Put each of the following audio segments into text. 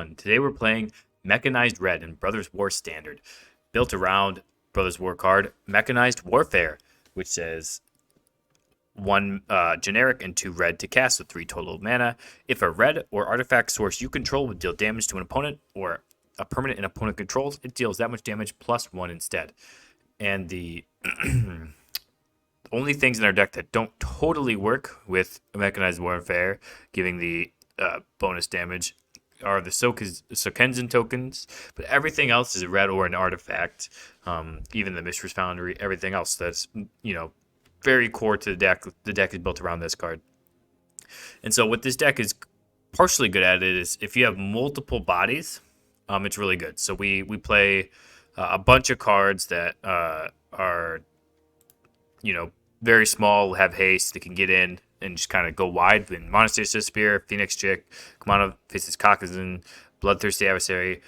everyone. Today we're playing Mechanized Red in Brothers War Standard, built around Brothers War card, Mechanized Warfare, which says 1 generic and 2 red to cast with 3 total mana. If a red or artifact source you control would deal damage to an opponent or a permanent an opponent controls, it deals that much damage plus 1 instead. And the only things in our deck that don't totally work with Mechanized Warfare, giving the bonus damage, are the Sokenzen tokens, but everything else is a red or an artifact. Even the Mistress Foundry, everything else that's very core to the deck. The deck is built around this card, and so what this deck is partially good at it is if you have multiple bodies, it's really good. So we play a bunch of cards that are very small, have haste, that can get in and just kind of go wide. In Monastery Spear, Phoenix Chick, Kumano faces Kakazin, Bloodthirsty Adversary,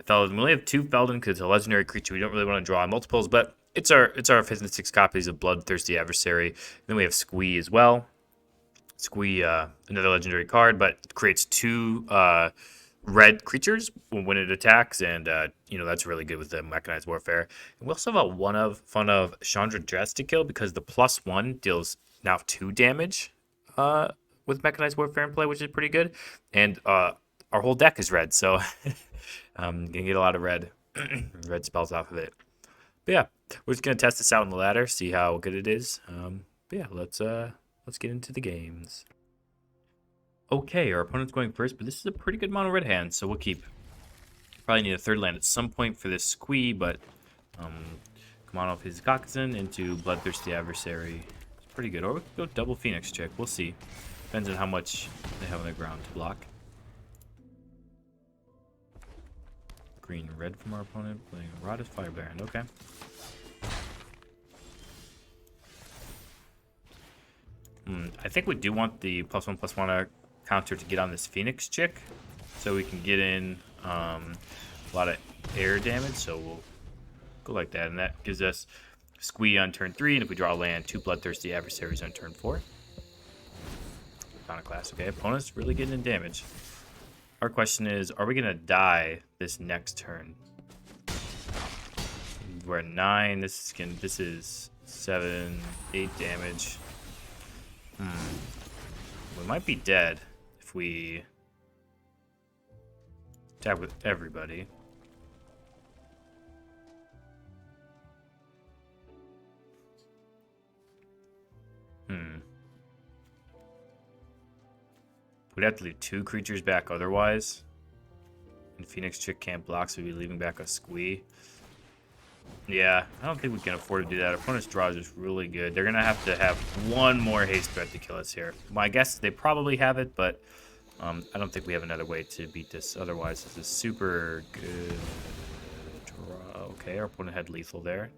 Feldon. We only have 2 Feldon because it's a legendary creature. We don't really want to draw multiples, but it's our 5th and 6th copies of Bloodthirsty Adversary. Then we have Squee as well. Squee, another legendary card, but it creates 2 red creatures when it attacks, and that's really good with the Mechanized Warfare. And we also have a fun of Chandra Dress to kill because the +1 deals now 2 damage with Mechanized Warfare in play, which is pretty good. And our whole deck is red, so gonna get a lot of red spells off of it. But yeah, we're just gonna test this out on the ladder, see how good it is. But yeah, let's get into the games. Okay, our opponent's going first, but this is a pretty good mono red hand, so we'll keep. Probably need a 3rd land at some point for this Squee, but come on off his Kakazin into Bloodthirsty Adversary. It's pretty good. Or we could go double Phoenix Chick. We'll see. Depends on how much they have on the ground to block. Green red from our opponent, playing a Rotted Fire Baron. Okay. I think we do want the +1/+1 counter to get on this Phoenix Chick, so we can get in a lot of air damage. So we'll go like that, and that gives us Squee on turn 3, and if we draw a land, 2 Bloodthirsty Adversaries on turn 4. Iconoclast. Okay, opponent's really getting in damage. Our question is, are we gonna die this next turn? We're at 9. This is 7, 8 damage. We might be dead if we attack with everybody. We'd have to leave 2 creatures back otherwise. And Phoenix Chick can't block, so we'd be leaving back a Squee. Yeah, I don't think we can afford to do that. Our opponent's draw is just really good. They're going to have 1 more haste threat to kill us here. My guess is they probably have it, but I don't think we have another way to beat this. Otherwise, this is super good draw. Okay, our opponent had lethal there.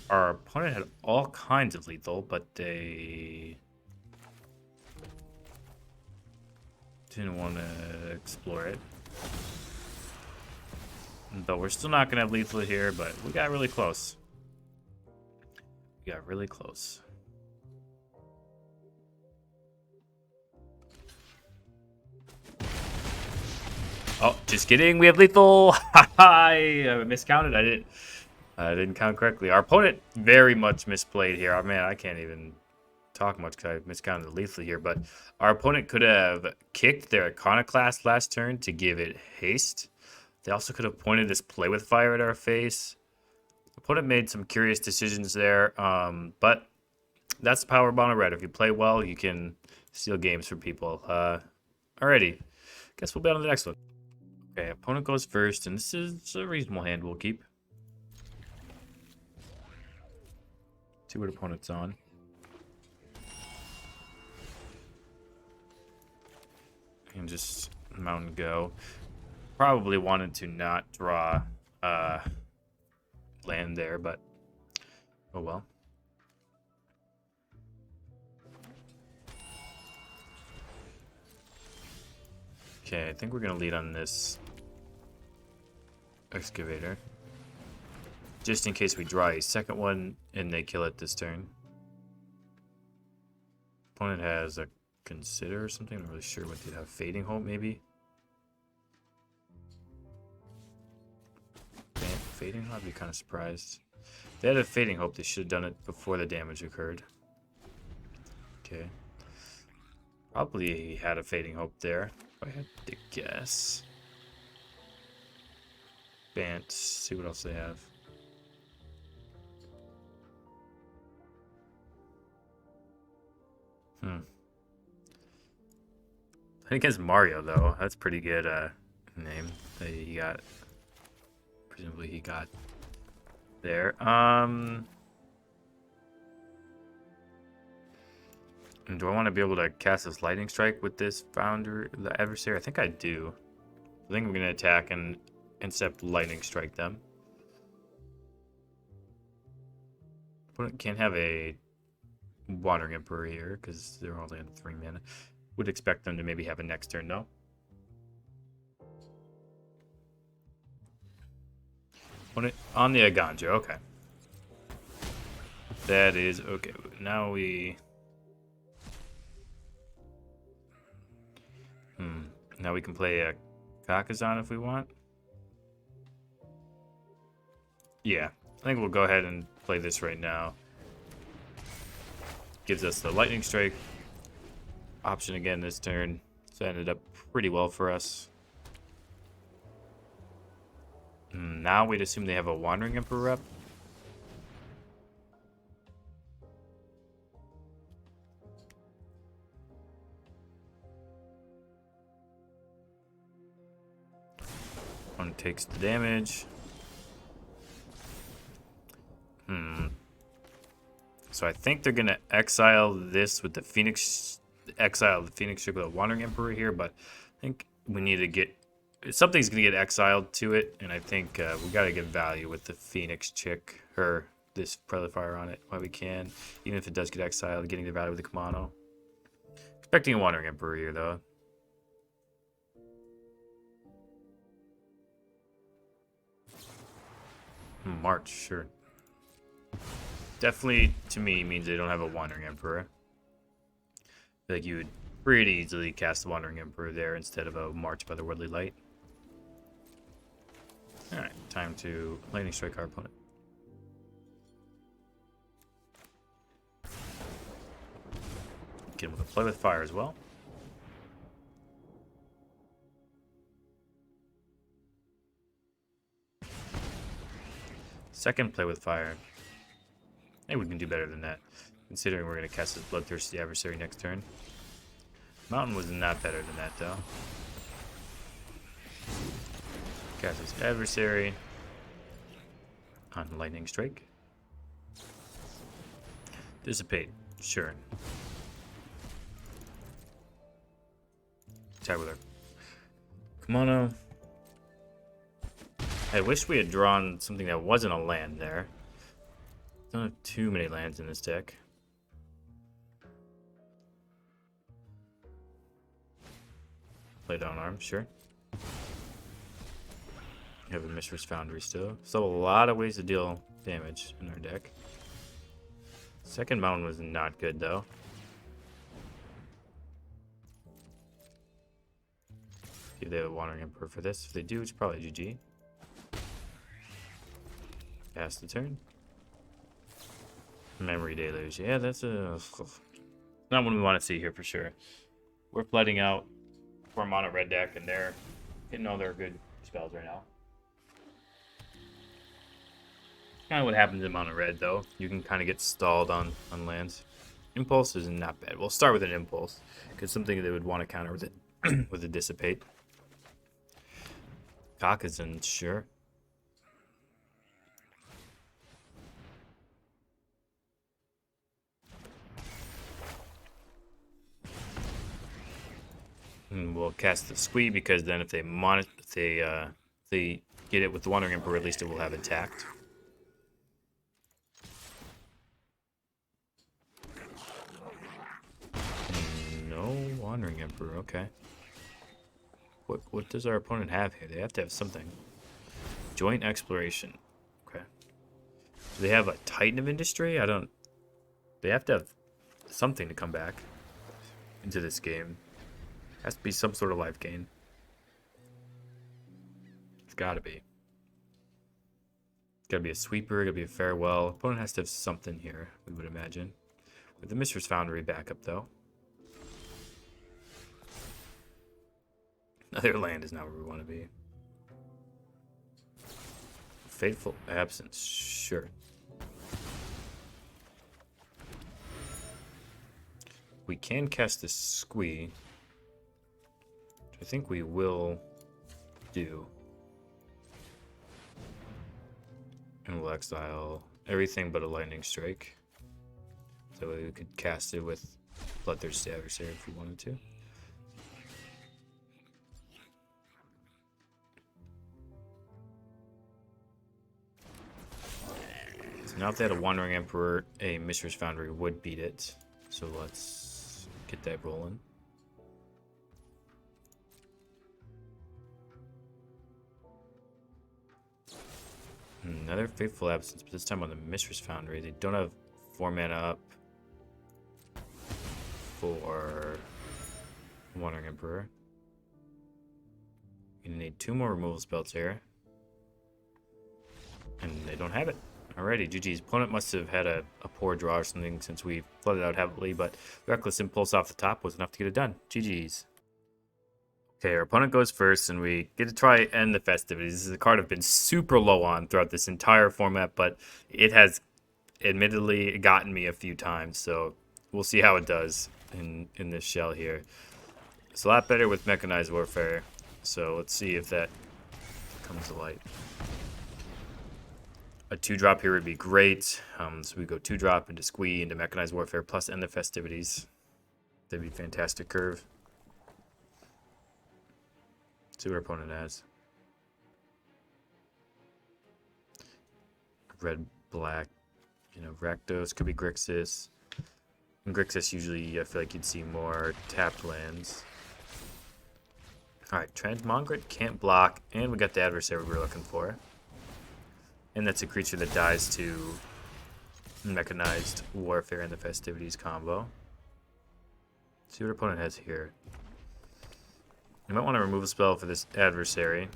Our opponent had all kinds of lethal, but they didn't want to explore it. But we're still not going to have lethal here, but we got really close. Oh, just kidding. We have lethal. I miscounted. I didn't count correctly. Our opponent very much misplayed here. Oh, man, I can't even talk much because I miscounted the lethal here. But our opponent could have kicked their Iconoclast last turn to give it haste. They also could have pointed this Play with Fire at our face. Opponent made some curious decisions there. But that's the power of mono red. If you play well, you can steal games from people. Alrighty. Guess we'll be on to the next one. Okay, opponent goes first, and this is a reasonable hand we'll keep. See what opponent's on. And just mount and go. Probably wanted to not draw land there, but oh well. Okay, I think we're gonna lead on this excavator. just in case we draw a second one and they kill it this turn. Opponent has a consider or something. I'm not really sure what they have. Fading Hope, maybe. Fading Hope, I'd be kind of surprised. If they had a Fading Hope, they should have done it before the damage occurred. Okay. Probably he had a Fading Hope there, if I had to guess. Bant, see what else they have. I think it's Mario, though. That's pretty good name that he got. Presumably he got there. Do I want to be able to cast this Lightning Strike with this founder, the adversary? I think I do. I think I'm going to attack and intercept Lightning Strike them. Opponent can't have a Wandering Emperor here because they're only on 3 mana. Would expect them to maybe have a next turn, though. On the Aganja, okay. That is okay. Now we... Now we can play a Kakazan if we want. Yeah, I think we'll go ahead and play this right now. Gives us the Lightning Strike option again this turn. So it ended up pretty well for us. Now we'd assume they have a Wandering Emperor up. One takes the damage. So I think they're gonna exile this with the Phoenix. Exile the Phoenix Chick with a Wandering Emperor here, but I think we need to get something's gonna get exiled to it, and I think we gotta get value with the Phoenix Chick or this Prelifier on it while we can, even if it does get exiled, getting the value with the Kamano. Expecting a Wandering Emperor here though. March, sure. Definitely, to me, means they don't have a Wandering Emperor. I feel like you would pretty easily cast the Wandering Emperor there instead of a March by the Worldly Light. Alright, time to Lightning Strike our opponent. Get him with a Play with Fire as well. Second Play with Fire. Maybe we can do better than that, considering we're going to cast this Bloodthirsty Adversary next turn. Mountain was not better than that, though. Cast this Adversary on Lightning Strike. Dissipate, sure. Attack with our Kimono. I wish we had drawn something that wasn't a land there. Don't have too many lands in this deck. Play down arm, sure. You have a Mistress Foundry still. Still a lot of ways to deal damage in our deck. Second mountain was not good though. If they have a Wandering Emperor for this. If they do, it's probably GG. Pass the turn. Memory Deluge. Yeah, that's not what we want to see here for sure. We're flooding out for a mono red deck, and they're hitting all their good spells right now. Kind of what happens in mono red, though. You can kind of get stalled on lands. Impulse is not bad. We'll start with an Impulse, because something they would want to counter with it with a Dissipate. Kakazan, sure. And we'll cast the Squee because then if they get it with the Wandering Emperor, at least it will have attacked. No Wandering Emperor, okay. What does our opponent have here? They have to have something. Joint Exploration. Okay. Do they have a Titan of Industry? I don't... They have to have something to come back into this game. Has to be some sort of life gain. It's gotta be. Gotta be a sweeper, gotta be a farewell. Opponent has to have something here, we would imagine. With the Mistress Foundry backup, though. Another land is not where we want to be. Fateful Absence, sure. We can cast this Squee, which I think we will do. And we'll exile everything but a Lightning Strike. So we could cast it with Bloodthirsty Adversary if we wanted to. So now if they had a Wandering Emperor, a Mistress Foundry would beat it. So let's get that rolling. Another Fateful Absence, but this time on the Mistress Foundry. They don't have 4 mana up for Wandering Emperor. You're gonna need 2 more removal spells here. And they don't have it. Alrighty, GG's. Opponent must have had a poor draw or something since we flooded out heavily, but Reckless Impulse off the top was enough to get it done. GG's. Okay, our opponent goes first, and we get to try end the festivities. This is a card I've been super low on throughout this entire format, but it has admittedly gotten me a few times, so we'll see how it does in this shell here. It's a lot better with Mechanized Warfare, so let's see if that comes to light. A 2-drop here would be great. So we go 2-drop into Squee, into Mechanized Warfare, plus end the festivities. That'd be a fantastic curve. See what our opponent has. Red, black, Rakdos, could be Grixis. And Grixis usually, I feel like you'd see more tapped lands. Alright, Transmogric can't block, and we got the adversary we were looking for. And that's a creature that dies to Mechanized Warfare and the Festivities combo. Let's see what our opponent has here. You might want to remove a spell for this adversary.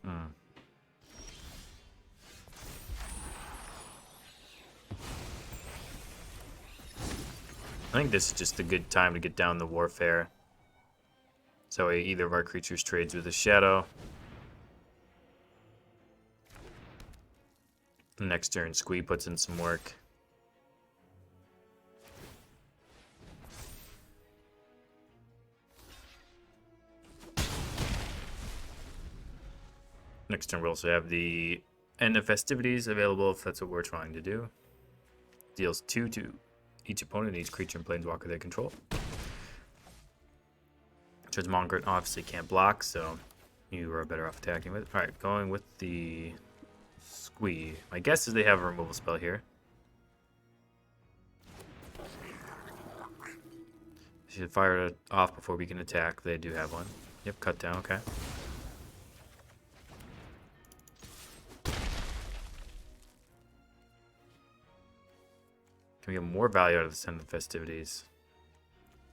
I think this is just a good time to get down the Warfare. So either of our creatures trades with a Shadow. Next turn, Squee puts in some work. Next turn, we'll also have the End of Festivities available if that's what we're trying to do. Deals 2 to each opponent, each creature and planeswalker they control. Transmogric obviously can't block, so you are better off attacking with. Alright, going with the Squee. My guess is they have a removal spell here. Should fire it off before we can attack. They do have one. Yep, cut down, okay. Can we get more value out of the End of Festivities?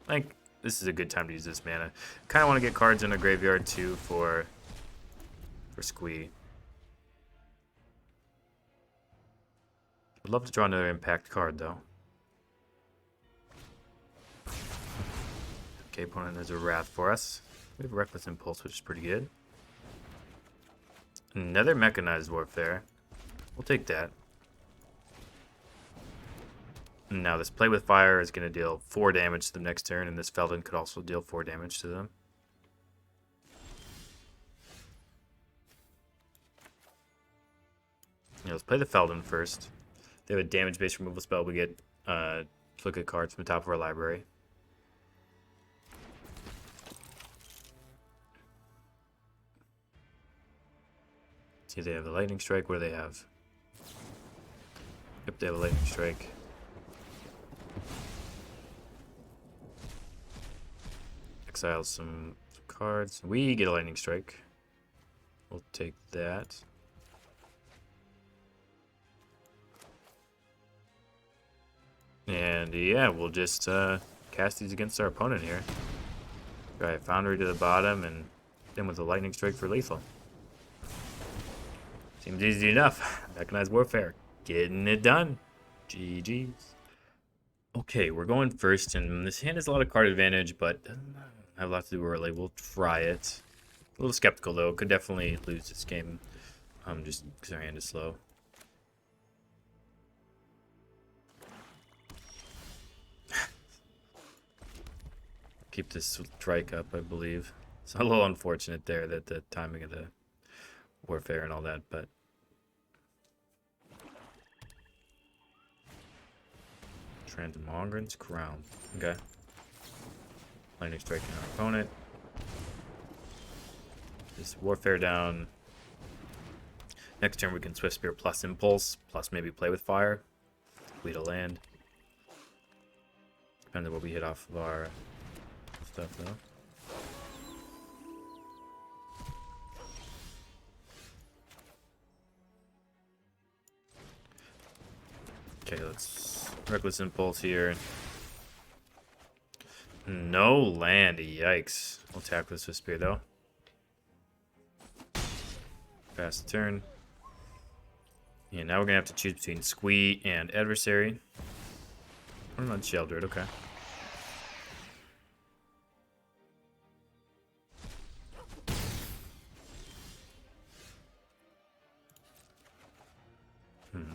I think this is a good time to use this mana. Kind of want to get cards in a graveyard too for Squee. I'd love to draw another impact card though. Okay, opponent has a Wrath for us. We have Reckless Impulse, which is pretty good. Another Mechanized Warfare. We'll take that. Now this Play with Fire is going to deal 4 damage to them next turn, and this Felden could also deal 4 damage to them. Let's play the Felden first. They have a damage-based removal spell. We get look at cards from the top of our library. See, they have a Lightning Strike. What do they have? Yep, they have a Lightning Strike. Exile some cards. We get a Lightning Strike. We'll take that. And yeah, we'll just cast these against our opponent here. Alright, Foundry to the bottom, and then with a Lightning Strike for lethal. Seems easy enough. Mechanized Warfare. Getting it done. GG's. Okay, we're going first, and this hand has a lot of card advantage, but doesn't have a lot to do early. We'll try it. A little skeptical, though. Could definitely lose this game just because our hand is slow. Keep this strike up, I believe. It's a little unfortunate there that the timing of the warfare and all that, but Transmogran's Crown. Okay. Lightning striking our opponent. This warfare down. Next turn we can Swift Spear plus Impulse, plus maybe play with fire. Lead a land. Depends on what we hit off of our stuff though. Okay, let's Reckless Impulse here. No land, yikes. We'll attack this with Spear though. Pass the turn. Yeah, now we're gonna have to choose between Squee and Adversary. I'm not Sheltered, okay.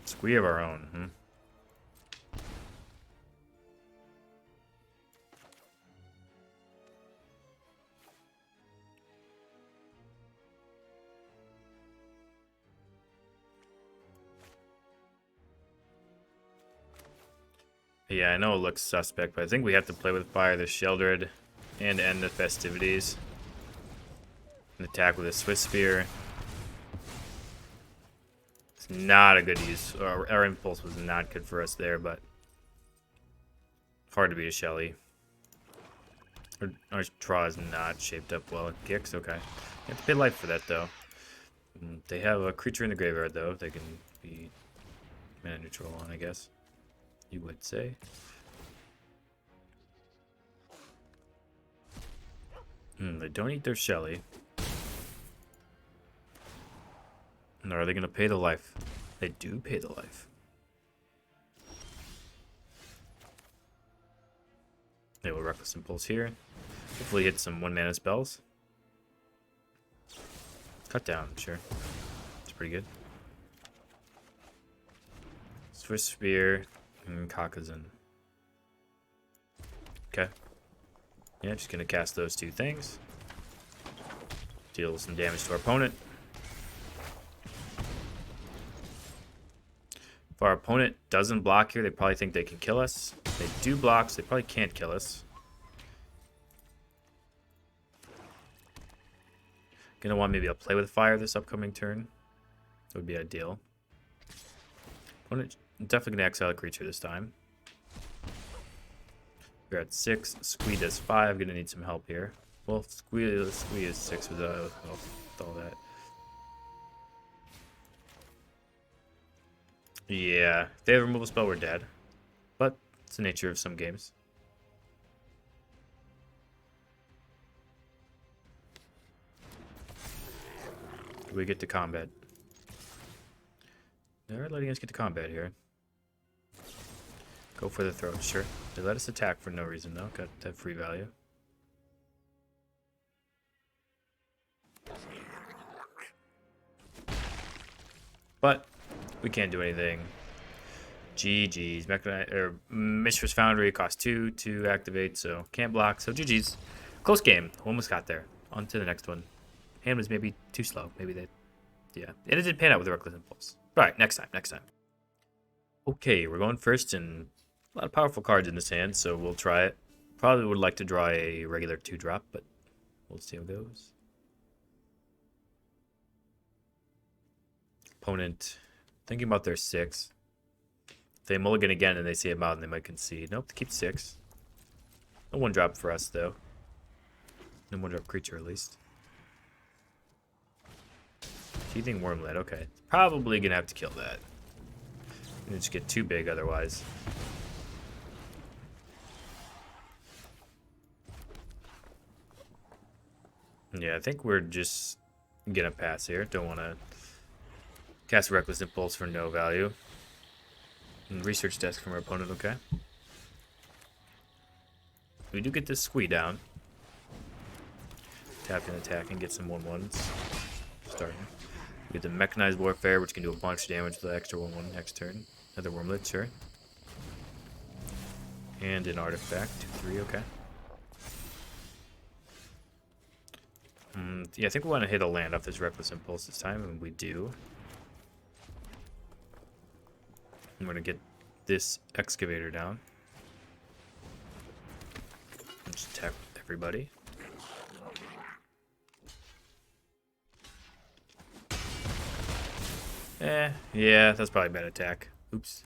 Squee of our own, Yeah, I know it looks suspect, but I think we have to play with fire the Sheldred and end the festivities. And attack with a Swift Spear. It's not a good use. Our impulse was not good for us there, but hard to beat a Shelly. Our draw is not shaped up well. Gix, okay. You have to pay life for that, though. They have a creature in the graveyard, though. They can be mana neutral on, I guess. You would say. They don't eat their Shelly. And are they going to pay the life? They do pay the life. They will Reckless Impulse here. Hopefully hit some 1-mana spells. Cut down, sure. It's pretty good. Swift Spear and Kakazin. Okay. Yeah, just gonna cast those two things. Deal some damage to our opponent. If our opponent doesn't block here, they probably think they can kill us. If they do block, so they probably can't kill us. Gonna want maybe a play with fire this upcoming turn. That would be ideal. Opponent definitely gonna exile a creature this time. We're at 6. Squee does 5. Gonna need some help here. Well, Squee is 6 with all that. Yeah, if they have a removal spell, we're dead. But it's the nature of some games. We get to combat. They're letting us get to combat here. Go for the throat, sure. They let us attack for no reason though. Got that free value. But we can't do anything. GG's. Mistress Foundry costs 2 to activate, so can't block. So GG's. Close game. Almost got there. On to the next one. Hand was maybe too slow. Maybe they... Yeah. And it did pan out with a Reckless Impulse. Alright, next time. Okay, we're going first, and a lot of powerful cards in this hand, so we'll try it. Probably would like to draw a regular 2-drop, but we'll see how it goes. Opponent thinking about their 6. If they mulligan again and they see him out and they might concede. Nope, keep 6. No 1-drop for us, though. No 1-drop creature, at least. Teething Wormlet, okay. Probably gonna have to kill that. Gonna just get too big otherwise. Yeah, I think we're just gonna pass here. Don't want to cast Reckless Impulse for no value. And research desk from our opponent, okay. We do get this squee down. Tap and attack and get some 1/1s. Starting. We get the Mechanized Warfare, which can do a bunch of damage with the extra 1/1 next turn. Another Wormlet, sure. And an Artifact, 2/3, okay. Yeah, I think we want to hit a land off this Reckless Impulse this time, and we do. I'm going to get this Excavator down. And just attack everybody. Yeah, that's probably a bad attack. Oops.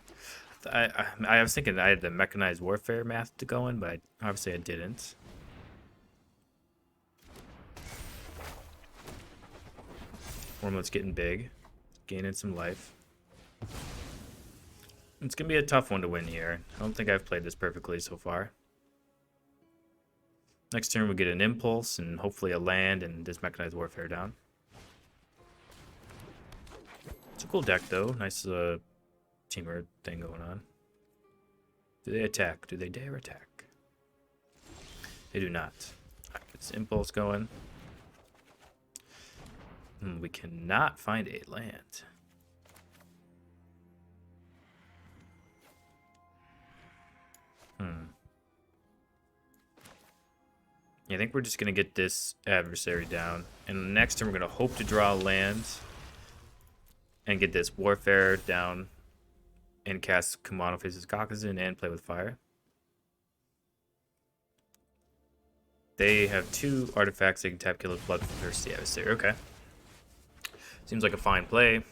I was thinking I had the Mechanized Warfare math to go in, but obviously I didn't. Wormlet's getting big. Gaining some life. It's going to be a tough one to win here. I don't think I've played this perfectly so far. Next turn we get an Impulse and hopefully a land and this Mechanized Warfare down. It's a cool deck though. Nice teamer thing going on. Do they attack? Do they dare attack? They do not. Alright, it's Impulse going. We cannot find a land. Yeah, I think we're just going to get this adversary down. And next turn we're going to hope to draw lands. And get this Warfare down. And cast Kumano Faces Kakazin and play with fire. They have 2 artifacts they can tap, kill with Bloodthirsty Adversary. Okay. Seems like a fine play.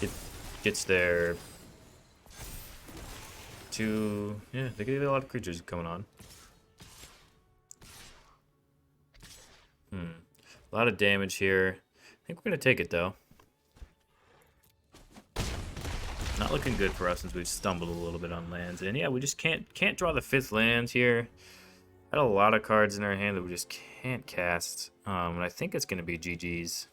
It gets their 2... Yeah, they get a lot of creatures going on. A lot of damage here. I think we're going to take it, though. Not looking good for us since we've stumbled a little bit on lands. And yeah, we just can't draw the 5th land here. Had a lot of cards in our hand that we just can't cast. And I think it's going to be GG's.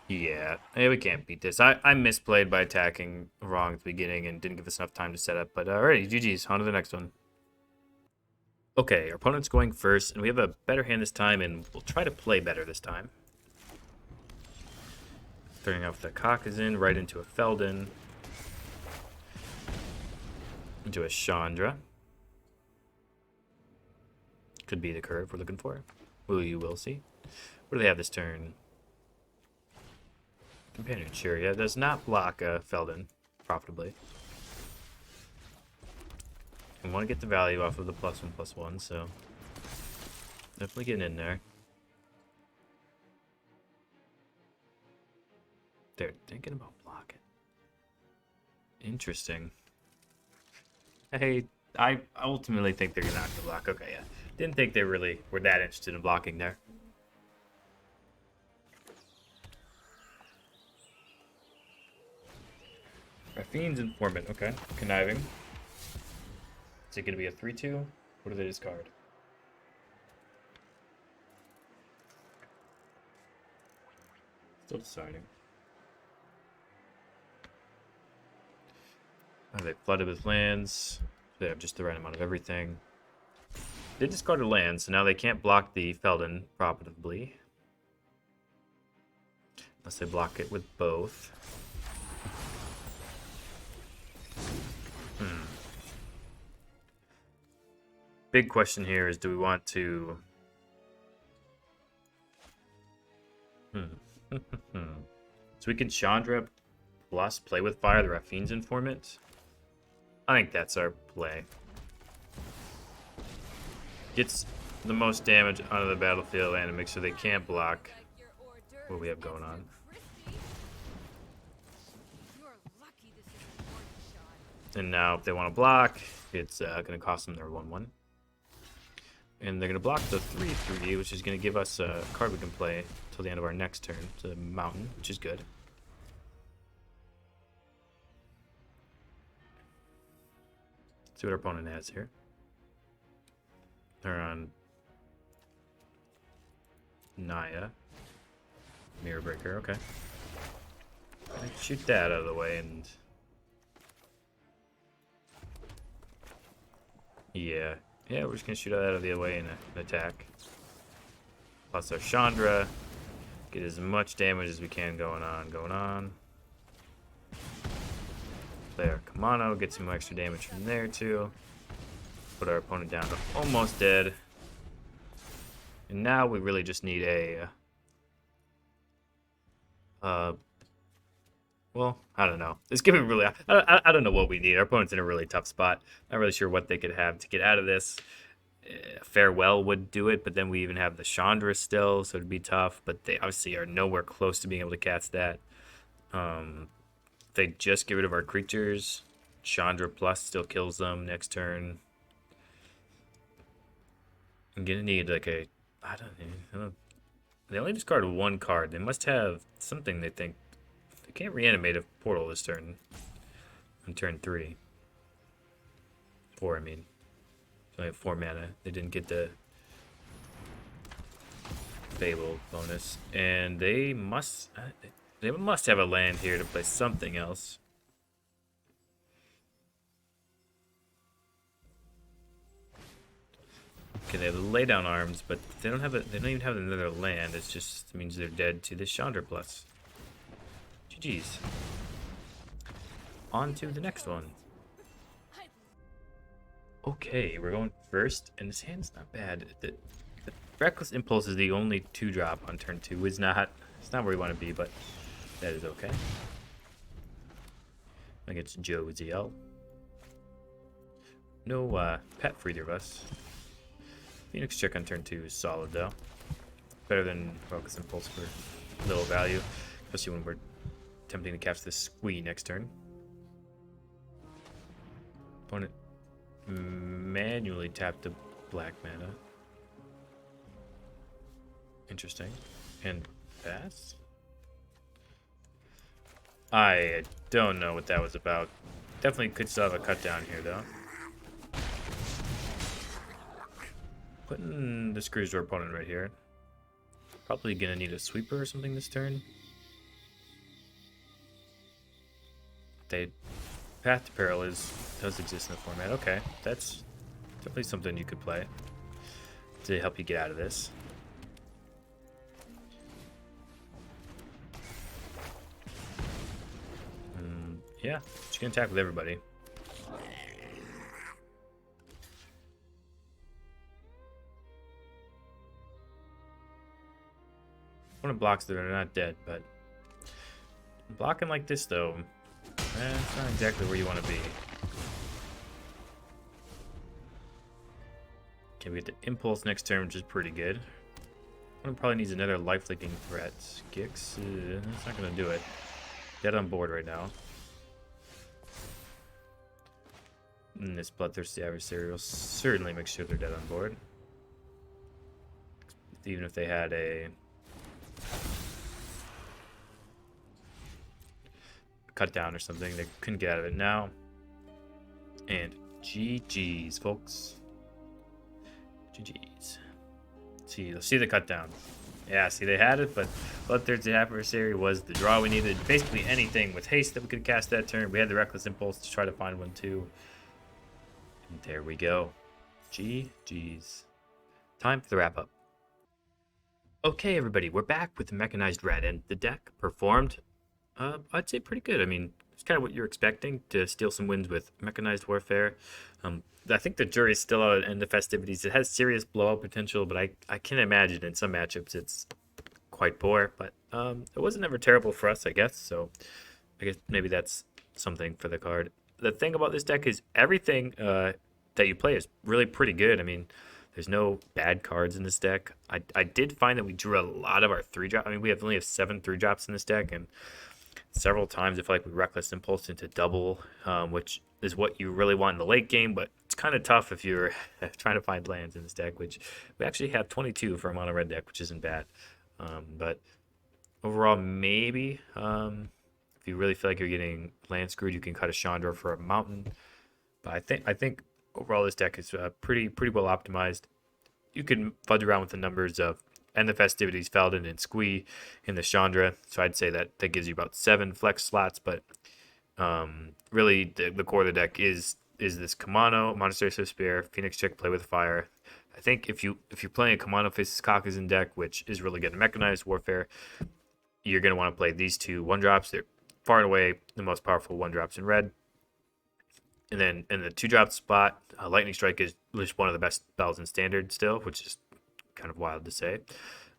Yeah, we can't beat this. I misplayed by attacking wrong at the beginning and didn't give us enough time to set up. But alrighty, GG's. On to the next one. Okay, our opponent's going first, and we have a better hand this time, and we'll try to play better this time. Starting off with a Kakazin, right into a Feldon. Into a Chandra. Could be the curve we're looking for. You will see. What do they have this turn? Companion Cheria does not block a Feldon profitably. I want to get the value off of the +1/+1, so definitely getting in there. They're thinking about blocking. Interesting. I ultimately think they're not gonna block. Okay, yeah. Didn't think they really were that interested in blocking there. Raffine's Informant, okay. Conniving. Is it going to be a 3/2? What do they discard? Still deciding. Are they flooded with lands? They have just the right amount of everything. They discarded lands, so now they can't block the Feldon profitably. Unless they block it with both. Big question here is, do we want to... So we can Chandra plus play with fire, the Raffine's Informant. I think that's our play. Gets the most damage onto the battlefield and it makes sure they can't block what we have going on. And now if they want to block, it's going to cost them their 1/1. And they're going to block the 3/3, which is going to give us a card we can play till the end of our next turn. It's a mountain, which is good. Let's see what our opponent has here. They're on Naya. Mirror Breaker, okay. Shoot that out of the way and... Yeah, we're just gonna shoot that out of the way and attack. Plus our Chandra. Get as much damage as we can going on. Play our Kamano, get some extra damage from there too. Put our opponent down to almost dead. And now we really just need a... well, I don't know. It's giving really... I don't know what we need. Our opponent's in a really tough spot. Not really sure what they could have to get out of this. Farewell would do it, but then we even have the Chandra still, so it'd be tough. But they obviously are nowhere close to being able to cast that. They just get rid of our creatures. Chandra Plus still kills them next turn. I'm gonna need like a... I don't know. They only discarded one card. They must have something they think... They can't reanimate a portal this turn. On turn 3. 4, I mean. They only have 4 mana. They didn't get the Fable bonus. And they must have a land here to play something else. Okay, they have the lay down arms, but they don't even have another land. It just means they're dead to this Chandra Plus. GG's. On to the next one. Okay, we're going first, and this hand's not bad. The Reckless Impulse is the only 2-drop on turn 2. It's not where we want to be, but that is okay. Against Joe ZL. No pet for either of us. Phoenix Check on turn 2 is solid, though. Better than Reckless Impulse for little value, especially when we're attempting to catch this Squee next turn. Opponent manually tapped the black mana. Interesting. And pass? I don't know what that was about. Definitely could still have a cut down here, though. Putting the screws to our opponent right here. Probably gonna need a sweeper or something this turn. Path to Peril does exist in the format. Okay, that's definitely something you could play to help you get out of this. Yeah, just gonna attack with everybody. Opponent blocks that are not dead, but blocking like this though, it's not exactly where you want to be. Okay, we get the Impulse next turn, which is pretty good. Opponent probably needs another life-leaking threat. Gix, that's not gonna do it. Dead on board right now. And this Bloodthirsty Adversary will certainly make sure they're dead on board. Even if they had a cut down or something, they couldn't get out of it now. And GG's, folks. GG's. Let's see the cut down. Yeah, see, they had it, but Bloodthirsty Adversary was the draw we needed. Basically anything with haste that we could cast that turn. We had the Reckless Impulse to try to find one too. And there we go. GG's. Time for the wrap up. Okay, everybody, we're back with the Mechanized Red, and the deck performed, I'd say, pretty good. I mean, it's kind of what you're expecting, to steal some wins with Mechanized Warfare. I think the jury's still out at end of festivities. It has serious blowout potential, but I can imagine in some matchups it's quite poor. But it wasn't ever terrible for us, I guess. So I guess maybe that's something for the card. The thing about this deck is everything that you play is really pretty good. I mean, there's no bad cards in this deck. I did find that we drew a lot of our 3-drop. I mean, we only have 7 3-drops in this deck, and several times I feel like we Reckless Impulse into double, which is what you really want in the late game, but it's kind of tough if you're trying to find lands in this deck, which we actually have 22 for a mono red deck, which isn't bad. But overall, maybe if you really feel like you're getting land screwed, you can cut a Chandra for a mountain. But I think overall this deck is pretty well optimized. You can fudge around with the numbers of and the festivities, Feldon and Squee in the Chandra. So I'd say that gives you about 7 flex slots. But really, the core of the deck is this Kamano, Monastery of Despair, Phoenix Chick, Play with Fire. I think if you're playing a Kamano faces Kakuzen deck, which is really good in Mechanized Warfare, you're going to want to play these two 1-drops. They're far and away the most powerful 1-drops in red. And then in the 2-drop spot, Lightning Strike is just one of the best spells in Standard still, which is kind of wild to say.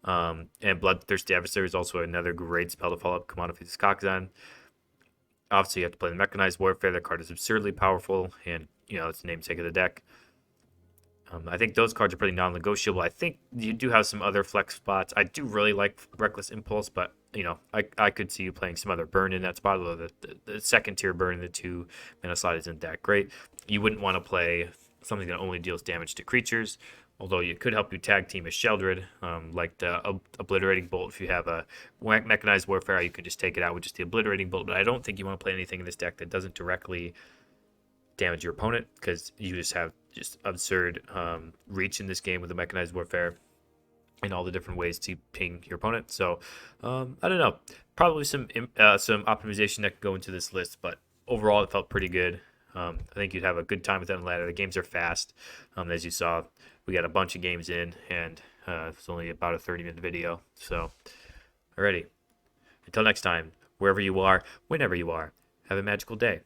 And Bloodthirsty Adversary is also another great spell to follow up Kamano faces Kakuzen. Obviously, you have to play the Mechanized Warfare. That card is absurdly powerful, and it's the namesake of the deck. I think those cards are pretty non-negotiable. I think you do have some other flex spots. I do really like Reckless Impulse, but I could see you playing some other burn in that spot. Although the second tier burn in the 2 mana slot isn't that great. You wouldn't want to play something that only deals damage to creatures. Although it could help you tag team a Sheldred, like the Obliterating Bolt. If you have a Mechanized Warfare, you could just take it out with just the Obliterating Bolt. But I don't think you want to play anything in this deck that doesn't directly damage your opponent, because you just have absurd reach in this game with the Mechanized Warfare and all the different ways to ping your opponent. So I don't know, probably some optimization that could go into this list, but overall it felt pretty good. I think you'd have a good time with that on ladder. The games are fast. As you saw, we got a bunch of games in, and it's only about a 30-minute video. So alrighty, until next time, wherever you are, whenever you are, have a magical day.